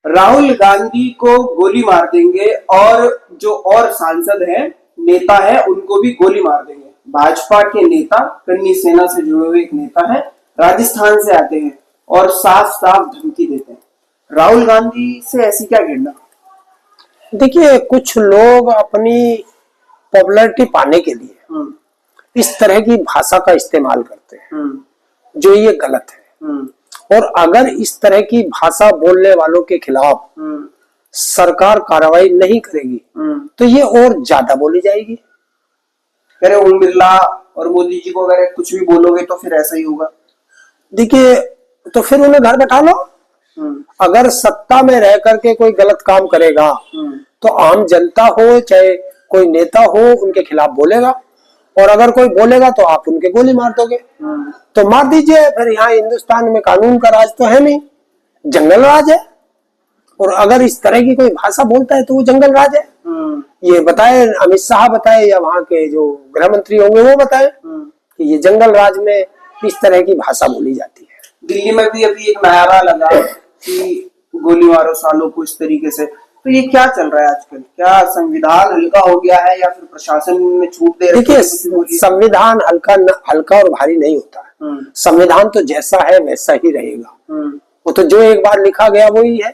राहुल गांधी को गोली मार देंगे और जो और सांसद हैं, नेता है, उनको भी गोली मार देंगे। भाजपा के नेता, कर्णी सेना से जुड़े हुए एक नेता है, राजस्थान से आते हैं और साफ साफ धमकी देते हैं। राहुल गांधी से ऐसी क्या घृणा? देखिए, कुछ लोग अपनी पॉपुलैरिटी पाने के लिए इस तरह की भाषा का इस्तेमाल करते हैं, जो ये गलत है। और अगर इस तरह की भाषा बोलने वालों के खिलाफ सरकार कार्रवाई नहीं करेगी तो ये और ज्यादा बोली जाएगी। अरे ओम बिरला और मोदी जी को अगर कुछ भी बोलोगे तो फिर ऐसा ही होगा। देखिए, तो फिर उन्हें घर बैठा लो। अगर सत्ता में रह करके कोई गलत काम करेगा तो आम जनता हो चाहे कोई नेता हो उनके खिलाफ बोलेगा, और अगर कोई बोलेगा तो आप उनके गोली मार दोगे। तो मार दीजिए। फिर यहाँ हिंदुस्तान में कानून का राज तो है नहीं, जंगल राज है। और अगर इस तरह की कोई भाषा बोलता है तो वो जंगल राज है। ये बताए अमित शाह बताए या वहां के जो गृह मंत्री होंगे वो बताए कि ये जंगल राज में इस तरह की भाषा बोली जाती है। दिल्ली में भी अभी एक नारा लगा कि गोली मारो सालों को इस तरीके से। तो ये क्या चल रहा है आजकल? क्या संविधान हल्का हो गया है या फिर प्रशासन में छूट दे रहे? देखिए, संविधान हल्का और भारी नहीं होता है। संविधान तो जैसा है वैसा ही रहेगा। वो तो जो एक बार लिखा गया वही है।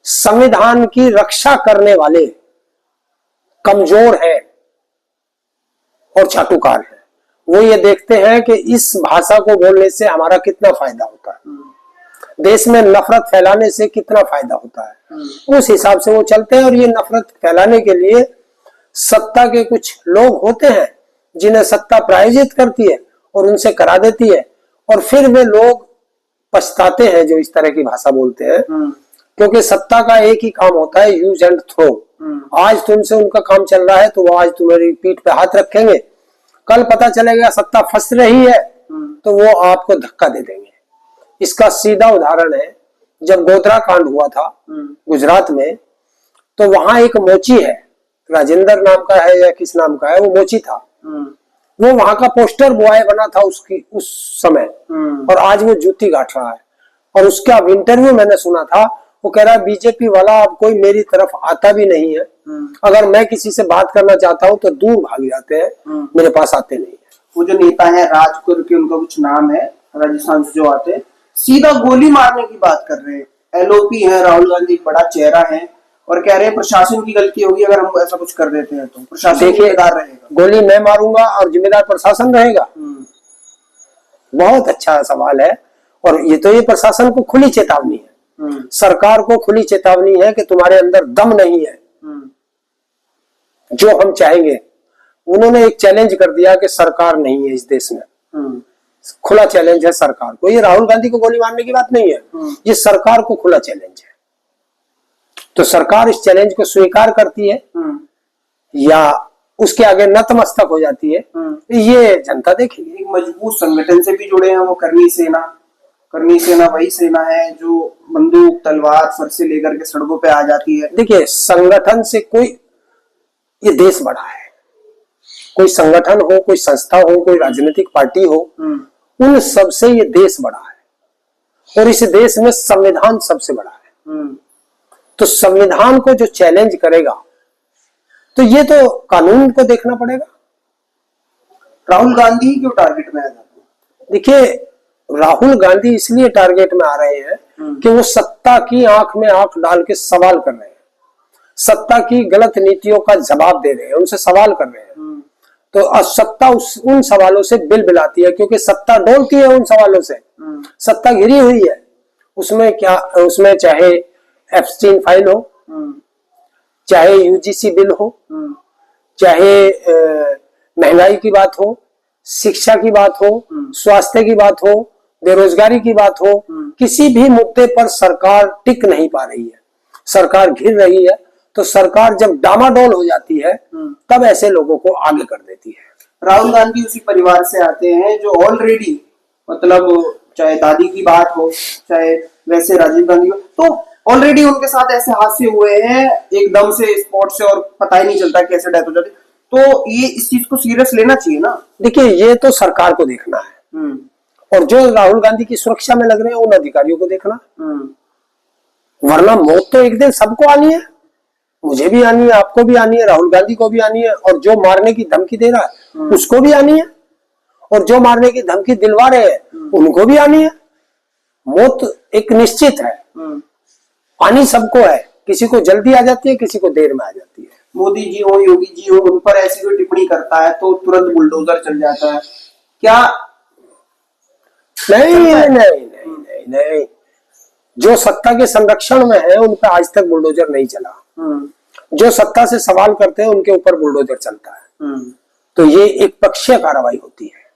संविधान की रक्षा करने वाले कमजोर है और चाटुकार है। वो ये देखते हैं कि इस भाषा को बोलने से हमारा कितना फायदा होता है, देश में नफरत फैलाने से कितना फायदा होता है, उस हिसाब से वो चलते हैं। और ये नफरत फैलाने के लिए सत्ता के कुछ लोग होते हैं जिन्हें सत्ता प्रायोजित करती है और उनसे करा देती है, और फिर वे लोग पछताते हैं जो इस तरह की भाषा बोलते हैं। क्योंकि सत्ता का एक ही काम होता है, यूज एंड थ्रो। आज तुमसे उनका काम चल रहा है तो वो आज तुम्हारी पीठ पे हाथ रखेंगे, कल पता चलेगा सत्ता फंस रही है तो वो आपको धक्का दे देंगे। इसका सीधा उदाहरण है, जब गोधरा कांड हुआ था गुजरात में, तो वहां एक मोची है, राजेंद्र नाम का है या किस नाम का है, वो मोची था। वो वहां का पोस्टर बॉय बना था उसकी उस समय, और आज वो जूती गांठ रहा है। और उसका इंटरव्यू मैंने सुना था, वो कह रहा है बीजेपी वाला अब कोई मेरी तरफ आता भी नहीं है। अगर मैं किसी से बात करना चाहता हूँ तो दूर भाग जाते हैं, मेरे पास आते नहीं है। वो जो नेता है राजपुर के, उनका कुछ नाम है, राजस्थान से जो आते हैं, सीधा गोली मारने की बात कर रहे हैं। एलओपी है, राहुल गांधी एक बड़ा चेहरा है, और कह रहे हैं प्रशासन की गलती होगी अगर हम ऐसा कुछ कर देते हैं तो प्रशासन जिम्मेदार रहेगा। गोली मैं मारूंगा और जिम्मेदार प्रशासन रहेगा? बहुत अच्छा सवाल है। और ये तो ये प्रशासन को खुली चेतावनी है, सरकार को खुली चेतावनी है कि तुम्हारे अंदर दम नहीं है जो हम चाहेंगे। उन्होंने एक चैलेंज कर दिया कि सरकार नहीं है इस देश में। खुला चैलेंज है सरकार को। ये राहुल गांधी को गोली मारने की बात नहीं है, ये सरकार को खुला चैलेंज है। तो सरकार इस चैलेंज को स्वीकार करती है या उसके आगे नतमस्तक हो जाती है, ये जनता देखेगी। एक मजबूत संगठन से भी जुड़े हैं वो कर्णी सेना। कर्णी सेना वही सेना है जो बंदूक तलवार फरसे लेकर के सड़कों पे आ जाती है। देखिए, संगठन से कोई, ये देश बड़ा है, कोई संगठन हो, कोई संस्था हो, कोई राजनीतिक पार्टी हो, उन सबसे ये देश बड़ा है। और इस देश में संविधान सबसे बड़ा है। तो संविधान को जो चैलेंज करेगा तो ये तो कानून को देखना पड़ेगा। राहुल गांधी क्यों टारगेट में आ जाते हैं? देखिए, राहुल गांधी इसलिए टारगेट में आ रहे हैं कि वो सत्ता की आंख में आंख डाल के सवाल कर रहे हैं, सत्ता की गलत नीतियों का जवाब दे रहे हैं, उनसे सवाल कर रहे हैं। तो सत्ता उन सवालों से बिलबिलाती है, क्योंकि सत्ता डोलती है उन सवालों से। सत्ता घिरी हुई है उसमें, क्या उसमें चाहे एप्स्टीन फाइल हो, चाहे यूजीसी बिल हो, चाहे महंगाई की बात हो, शिक्षा की बात हो, स्वास्थ्य की बात हो, बेरोजगारी की बात हो, किसी भी मुद्दे पर सरकार टिक नहीं पा रही है, सरकार घिर रही है। तो सरकार जब डामाडोल हो जाती है तब ऐसे लोगों को आगे कर देती है। राहुल गांधी उसी परिवार से आते हैं जो ऑलरेडी, मतलब चाहे दादी की बात हो चाहे वैसे राजीव गांधी हो, तो ऑलरेडी उनके साथ ऐसे हादसे हुए हैं एकदम से स्पॉट से, और पता ही नहीं चलता कैसे डेथ हो जाती। तो ये इस चीज को सीरियस लेना चाहिए ना। देखिए, ये तो सरकार को देखना है, और जो राहुल गांधी की सुरक्षा में लग रहे हैं उन अधिकारियों को देखना। वरना मौत तो एक दिन सबको आनी है, मुझे भी आनी है, आपको भी आनी है, राहुल गांधी को भी आनी है, और जो मारने की धमकी दे रहा है उसको भी आनी है, और जो मारने की धमकी दिलवा रहे हैं उनको भी आनी है। मौत एक निश्चित है, आनी सबको है, किसी को जल्दी आ जाती है, किसी को देर में आ जाती है। मोदी जी हो, योगी जी हो, उन पर ऐसी कोई टिप्पणी करता है तो तुरंत बुलडोजर चल जाता है, क्या? नहीं नहीं नहीं नहीं नहीं, जो सत्ता के संरक्षण में है उन पर आज तक बुलडोजर नहीं चला। जो सत्ता से सवाल करते हैं उनके ऊपर बुलडोजर चलता है। तो ये एक पक्षीय कार्रवाई होती है।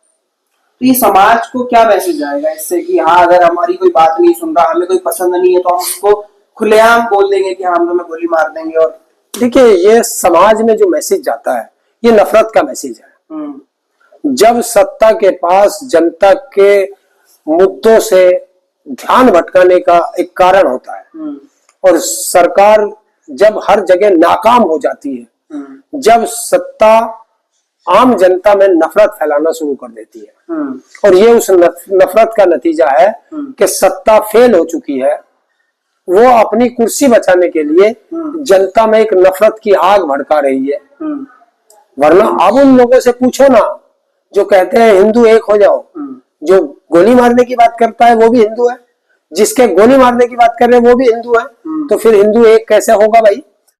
तो ये समाज को क्या मैसेज आएगा इससे कि हाँ, अगर हमारी कोई बात नहीं सुन रहा, हमें कोई पसंद नहीं है, तो हम उसको खुलेआम बोल देंगे कि हम तुम्हें गोली मार देंगे? और देखिए, ये समाज में जो मैसेज जाता है ये नफरत का मैसेज है। जब सत्ता के पास जनता के मुद्दों से ध्यान भटकाने का एक कारण होता है और सरकार जब हर जगह नाकाम हो जाती है, जब सत्ता आम जनता में नफरत फैलाना शुरू कर देती है, और ये उस नफरत का नतीजा है कि सत्ता फेल हो चुकी है, वो अपनी कुर्सी बचाने के लिए जनता में एक नफरत की आग भड़का रही है। वरना अब उन लोगों से पूछो ना जो कहते हैं हिंदू एक हो जाओ, जो गोली मारने की बात करता है वो भी हिंदू है, जिसके गोली मारने की बात कर रहे हैं वो भी हिंदू है, तो फिर हिंदू एक कैसे होगा भाई?